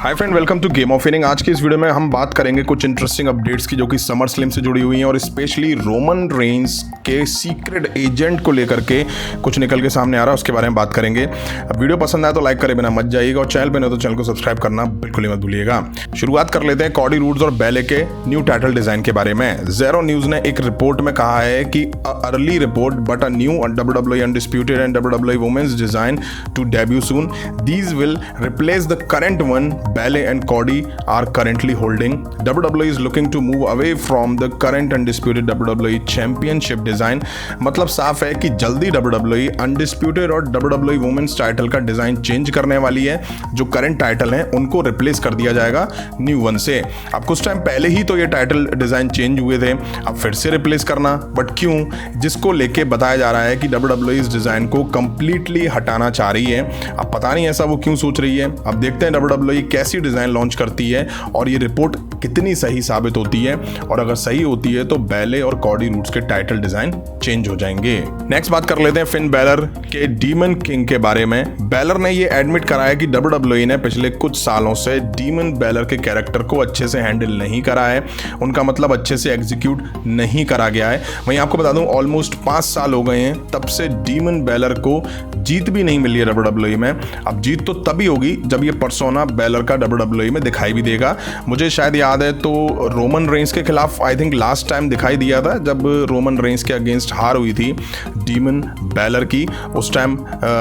Hi friend, welcome to game of winning. आज की इस वीडियो में हम बात करेंगे कुछ इंटरेस्टिंग अपडेट्स की जो कि समर स्लैम से जुड़ी हुई हैं और स्पेशली रोमन रेंस के सीक्रेट एजेंट को लेकर के कुछ निकल के सामने आ रहा है, उसके बारे में बात करेंगे। अब वीडियो पसंद आए तो लाइक करे बिना मत जाइएगा और चैनल पे नहीं तो चैनल को सब्सक्राइब करना बिल्कुल ही मत भूलिएगा। शुरुआत कर लेते हैं कॉडी रूड्स और बैले के न्यू टाइटल डिजाइन के बारे में। ज़ेरो न्यूज ने एक रिपोर्ट में कहा है कि early report but a new WWE undisputed and WWE women's design to debut soon. These will replace the current one Ballet and Cody are currently holding. WWE is looking to move away from the current undisputed WWE Championship design. मतलब साफ है कि जल्दी WWE Undisputed और WWE Women's title का design change करने वाली है। जो करंट टाइटल हैं उनको रिप्लेस कर दिया जाएगा न्यू वन से। अब कुछ टाइम पहले ही तो ये टाइटल डिजाइन चेंज हुए थे, अब फिर से रिप्लेस करना, बट क्यों? जिसको लेके बताया जा रहा है कि WWE इस डिजाइन को कंप्लीटली हटाना चाह रही है। अब पता नहीं ऐसा वो क्यों सोच रही है। अब देखते हैं WWE कैसी डिजाइन लॉन्च करती है और ये रिपोर्ट कितनी सही साबित होती है, और अगर सही होती है तो बैले और कॉडी रूड्स के टाइटल डिजाइन चेंज हो जाएंगे। नेक्स्ट बात कर लेते हैं फिन बैलर के डीमन किंग के बारे में। बैलर ने ये एडमिट करा है कि WWE ने पिछले कुछ सालों से डीमन बैलर के कैरेक्टर को अच्छे से हैंडल नहीं करा है, उनका मतलब अच्छे से एग्जीक्यूट नहीं करा गया है। वहीं आपको बता दूं ऑलमोस्ट 5 साल हो गए हैं तब से डीमन बैलर को जीत भी नहीं मिली है WWE में। अब जीत तो तभी होगी जब ये पर्सोना बैलर का WWE में दिखाई भी देगा। मुझे शायद याद है तो रोमन रेंस के खिलाफ आई थिंक लास्ट टाइम दिखाई दिया था जब रोमन रेंस के अगेंस्ट हार हुई थी डीमन बैलर की। उस टाइम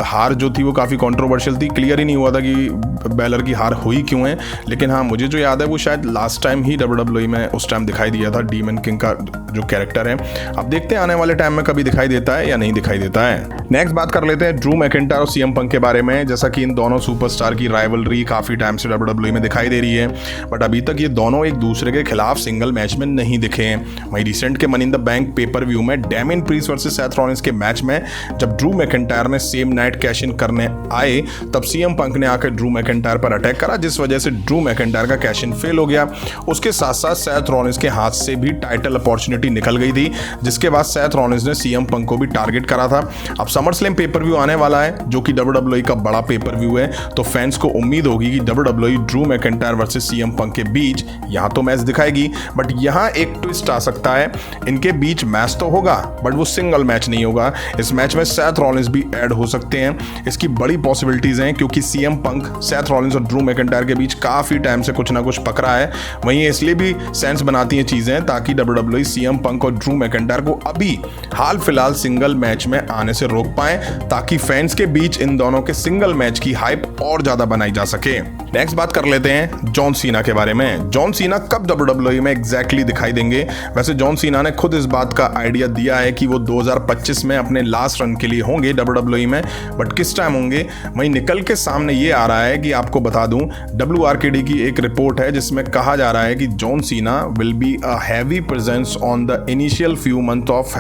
हार जो थी वो काफ़ी कंट्रोवर्शियल थी, क्लियर ही नहीं हुआ था कि बैलर की हार हुई क्यों है। लेकिन हाँ, मुझे जो याद है वो शायद लास्ट टाइम ही WWE में उस टाइम दिखाई दिया था डीमन किंग का जो कैरेक्टर है। अब देखते हैं आने वाले टाइम में कभी दिखाई देता है या नहीं दिखाई देता है। नेक्स्ट बात कर लेते हैं ड्रू मैकिंटायर और CM पंक के बारे में। जैसा कि इन दोनों सुपरस्टार की राइवलरी काफ़ी टाइम से WWE में दिखाई दे रही है, बट अभी तक ये दोनों एक दूसरे के खिलाफ सिंगल मैच में नहीं दिखे हैं। वहीं रिसेंट के money in the bank pay per view में Damian Priest versus Seth Rollins के मैच में जब ड्रू मैकिंटायर ने सेम नाइट कैश इन करने आए तब CM पंक ने आकर ड्रू मैकिंटायर पर अटैक करा, जिस वजह से ड्रू मैकिंटायर का कैश इन फेल हो गया। उसके साथ साथ सेथ रॉलिंस के हाथ से भी टाइटल अपॉर्चुनिटी निकल गई थी, जिसके बाद सेथ रॉलिंस ने CM पंक को भी टारगेट करा था। अब समर स्लैम पेपर व्यू आने वाला है जो कि WWE का बड़ा पेपर व्यू है, तो फैंस को उम्मीद होगी कि WWE Drew McIntyre versus CM पंक के बीच यहाँ तो मैच दिखाएगी, बट यहाँ एक ट्विस्ट आ सकता है। इनके बीच मैच तो होगा बट वो सिंगल मैच नहीं होगा। इस मैच में सेथ रॉलिंस भी ऐड हो सकते हैं। इसकी बड़ी पॉसिबिलिटीज हैं क्योंकि CM पंक सेथ रॉलिंस और ड्रू मैकिंटायर के बीच काफी टाइम से कुछ ना कुछ पकड़ा है। वहीं इसलिए भी सेंस बनाती हैं चीजें ताकि WWE CM पंक और ड्रू मैकिंटायर को अभी हाल फिलहाल सिंगल मैच में आने से रोक पाए, ताकि फैंस के बीच इन दोनों के सिंगल मैच की हाइप और ज्यादा बनाई जा सके। नेक्स्ट बात कर लेते हैं जॉन सीना के बारे में। जॉन सीना कब WWE में एग्जैक्टली दिखाई देंगे? वैसे जॉन सीना ने खुद इस बात का आइडिया दिया है कि वो 2025 में अपने लास्ट रन के लिए होंगे WWE में, बट किस टाइम होंगे? वहीं निकल के सामने ये आ रहा है कि आपको बता दूं WRKD की एक रिपोर्ट है जिसमें कहा जा रहा है कि John Cena will be a heavy presence on the initial few month of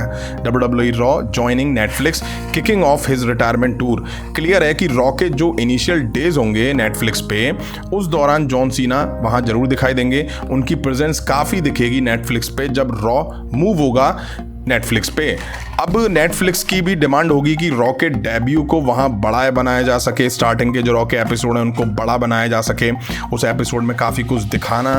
WWE raw joining Netflix kicking off his retirement tour. Clear है कि रॉ के जो इनिशियल डेज होंगे नेटफ्लिक्स पे उस दौरान जॉन सीना वहां जरूर दिखाई देंगे। उनकी प्रेजेंस काफी दिखेगी नेटफ्लिक्स पे जब रॉ मूव होगा नेटफ्लिक्स पे। अब नेटफ्लिक्स की भी डिमांड होगी कि रॉ के डेब्यू को वहां बड़ा बनाया जा सके, स्टार्टिंग के जो रॉ के एपिसोड हैं उनको बड़ा बनाया जा सके, उस एपिसोड में काफ़ी कुछ दिखाना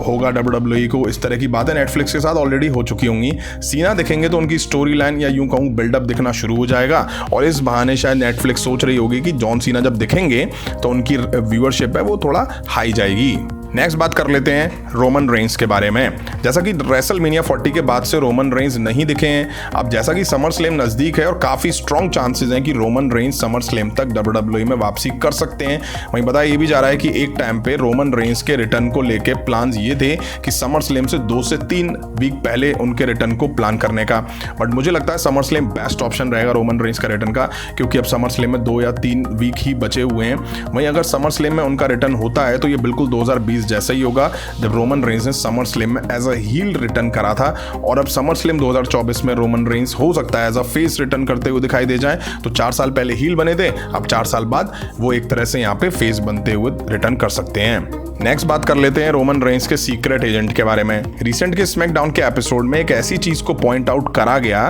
होगा WWE को। इस तरह की बातें नेटफ्लिक्स के साथ ऑलरेडी हो चुकी होंगी। सीना दिखेंगे तो उनकी स्टोरी लाइन या यूं कहूँ बिल्डअप दिखना शुरू हो जाएगा, और इस बहाने शायद नेटफ्लिक्स सोच रही होगी कि जॉन सीना जब दिखेंगे तो उनकी व्यूअरशिप है वो थोड़ा हाई जाएगी। नेक्स्ट बात कर लेते हैं रोमन रेंस के बारे में। जैसा कि रेसलमेनिया 40 के बाद से रोमन रेंस नहीं दिखे हैं। अब जैसा कि समर स्लैम नज़दीक है और काफ़ी स्ट्रॉन्ग चांसेस हैं कि रोमन रेंस समर स्लैम तक WWE में वापसी कर सकते हैं। वहीं बताया ये भी जा रहा है कि एक टाइम पे रोमन रेंस के रिटर्न को लेके प्लान्स ये थे कि समर स्लैम से 2 से 3 वीक पहले उनके रिटर्न को प्लान करने का, बट मुझे लगता है समर स्लैम बेस्ट ऑप्शन रहेगा रोमन रेंस का रिटर्न का, क्योंकि अब समर स्लैम में 2 या 3 वीक ही बचे हुए हैं। वहीं अगर समर स्लैम में उनका रिटर्न होता है तो ये बिल्कुल 2020 जैसा ही होगा जब रोमन रेंस ने समर स्लैम में एज अ हील रिटर्न करा था, और अब समर स्लैम 2024 में रोमन रेंस हो सकता है एज अ फेस रिटर्न करते हुए दिखाई दे जाए। तो 4 साल पहले हील बने थे, अब 4 साल बाद वो एक तरह से यहाँ पे फेस बनते हुए रिटर्न कर सकते हैं। नेक्स्ट बात कर लेते हैं रोमन रेंस के सीक्रेट एजेंट के बारे में। रिसेंट के स्मैकडाउन के एपिसोड में एक ऐसी चीज को पॉइंट आउट करा गया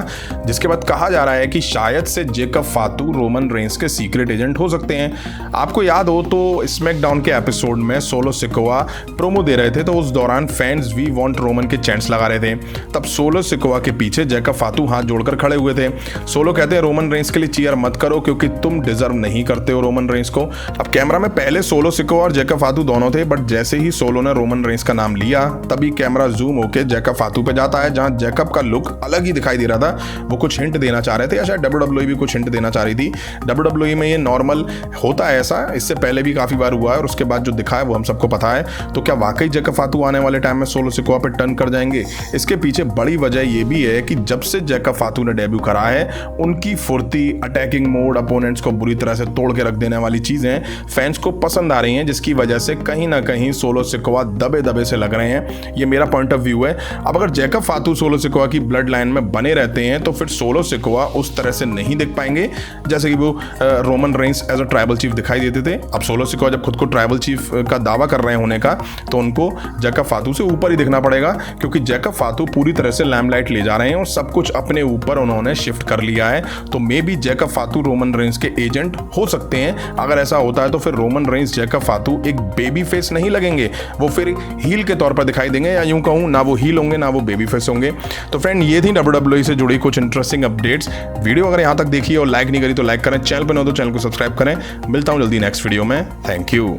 जिसके बाद कहा जा रहा है कि शायद से जेकब फातू रोमन रेंस के सीक्रेट एजेंट हो सकते हैं। आपको याद हो तो स्मैकडाउन के एपिसोड में सोलो सिकोआ प्रोमो दे रहे थे, तो उस दौरान फैंस वी वांट रोमन के चैंट्स लगा रहे थे। तब सोलो सिकोआ के पीछे जेकब फातू हाथ जोड़कर खड़े हुए थे। सोलो कहते हैं रोमन रेंस के लिए चीयर मत करो क्योंकि तुम डिजर्व नहीं करते हो रोमन रेंस को। अब कैमरा में पहले सोलो सिकोआ और जेकब फातू दोनों थे, बट जैसे ही सोलो ने रोमन रेंस का नाम लिया तभी कैमरा जूम होकर जेकब फातू पे जाता है, जहां जेकब का लुक अलग ही दिखाई दे रहा था। वो कुछ हिंट देना चाह रहे थे या शायद WWE भी कुछ हिंट देना चाह रही थी। WWE में ये नॉर्मल होता है, ऐसा इससे पहले भी काफी बार हुआ है और उसके बाद जो दिखा है वो हम सबको पता है। तो क्या वाकई जेकब फातू आने वाले टाइम में सोलो सिकोआ पे टर्न कर जाएंगे? इसके पीछे बड़ी वजह ये भी है कि जब से जेकब फातू ने डेब्यू करा है उनकी फुर्ती, अटैकिंग मोड, अपोनेंट्स को बुरी तरह से तोड़ के रख देने वाली चीजें फैंस को पसंद आ रही हैं, जिसकी वजह से कहीं ना कहीं सोलो सिकोआ दबे दबे से लग रहे हैं। ये मेरा पॉइंट ऑफ व्यू है। अब अगर जेकब फातू सोलो सिकोआ की ब्लड लाइन में बने रहते हैं तो फिर सोलो सिकोआ उस तरह से नहीं दिख पाएंगे जैसे कि वो Roman Reigns as a tribal chief दिखाई देते थे। अब सोलो सिकोआ जब खुद को ट्राइबल चीफ का दावा कर रहे हैं होने का, तो उनको जेकब फातू से ऊपर ही दिखना पड़ेगा, क्योंकि जेकब फातू पूरी तरह से लैमलाइट ले जा रहे हैं और सब कुछ अपने ऊपर उन्होंने शिफ्ट कर लिया है। तो may be Jacob फातू Roman Reigns के एजेंट हो सकते हैं। अगर ऐसा होता है तो फिर रोमन रेंस जेकब फातू एक बेबी फेस नहीं लगेंगे, वो फिर हील के तौर पर दिखाई देंगे, या यूं कहूं ना वो हील होंगे ना वो बेबी फेस होंगे। तो फ्रेंड, ये थी WWE से जुड़ी कुछ इंटरेस्टिंग अपडेट्स। वीडियो अगर यहां तक देखी और लाइक नहीं करी तो लाइक करें, चैनल पर न हो तो चैनल को सब्सक्राइब करें। मिलता हूं जल्दी नेक्स्ट वीडियो में। Thank you.